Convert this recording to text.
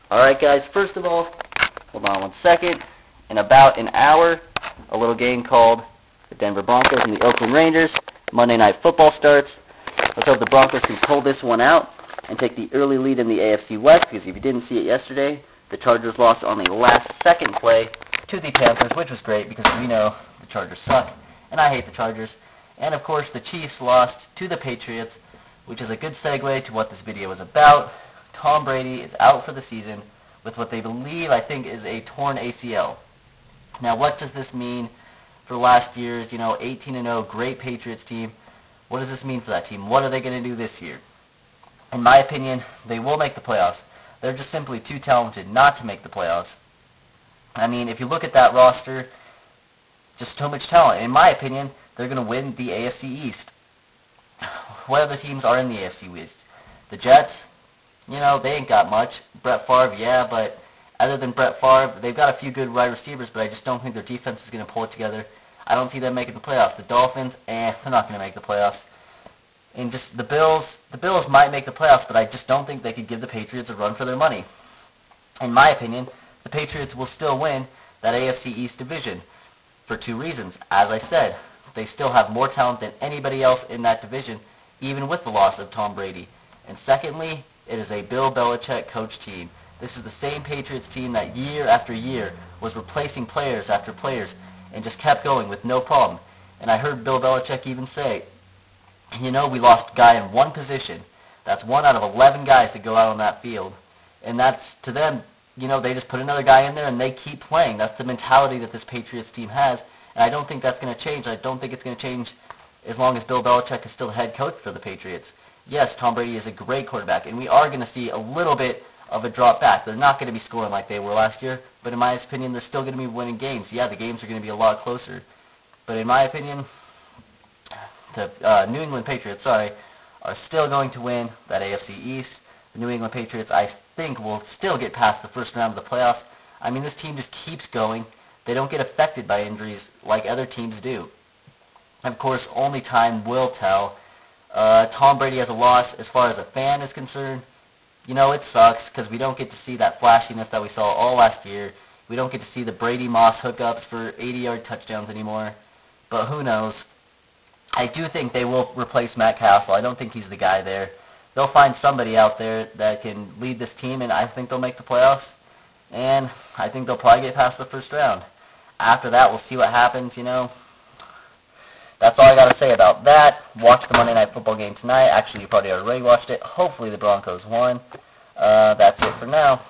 Alright guys, first of all, hold on one second. In about an hour, a little game called the Denver Broncos and the Oakland Rangers. Monday Night Football starts. Let's hope the Broncos can pull this one out and take the early lead in the AFC West, because if you didn't see it yesterday, the Chargers lost on the last second play to the Panthers, which was great because we know the Chargers suck, and I hate the Chargers. And of course, the Chiefs lost to the Patriots, which is a good segue to what this video is about. Tom Brady is out for the season with what they believe, I think, is a torn ACL. Now, what does this mean for last year's, 18-0 great Patriots team? What does this mean for that team? What are they going to do this year? In my opinion, they will make the playoffs. They're just simply too talented not to make the playoffs. I mean, if you look at that roster, just so much talent. In my opinion, they're going to win the AFC East. What other teams are in the AFC East? The Jets, they ain't got much. Brett Favre, yeah, but other than Brett Favre, they've got a few good wide receivers, but I just don't think their defense is going to pull it together. I don't see them making the playoffs. The Dolphins, they're not going to make the playoffs. And just the Bills might make the playoffs, but I just don't think they could give the Patriots a run for their money. In my opinion, the Patriots will still win that AFC East division for two reasons. As I said, they still have more talent than anybody else in that division, even with the loss of Tom Brady. And secondly, it is a Bill Belichick coach team. This is the same Patriots team that year after year was replacing players after players and just kept going with no problem. And I heard Bill Belichick even say, we lost a guy in one position. That's 1 out of 11 guys that go out on that field. And that's, to them, they just put another guy in there and they keep playing. That's the mentality that this Patriots team has. And I don't think that's going to change. I don't think it's going to change as long as Bill Belichick is still the head coach for the Patriots. Yes, Tom Brady is a great quarterback, and we are going to see a little bit of a drop back. They're not going to be scoring like they were last year, but in my opinion, they're still going to be winning games. Yeah, the games are going to be a lot closer. But in my opinion, the New England Patriots, are still going to win that AFC East. The New England Patriots, I think, will still get past the first round of the playoffs. I mean, this team just keeps going. They don't get affected by injuries like other teams do. Of course, only time will tell. Tom Brady has a loss as far as a fan is concerned. It sucks because we don't get to see that flashiness that we saw all last year. We don't get to see the Brady Moss hookups for 80-yard touchdowns anymore. But who knows? I do think they will replace Matt Castle. I don't think he's the guy there. They'll find somebody out there that can lead this team, and I think they'll make the playoffs. And I think they'll probably get past the first round. After that, we'll see what happens, That's all I got to say about that. Watch the Monday Night Football game tonight. Actually, you probably already watched it. Hopefully the Broncos won. That's it for now.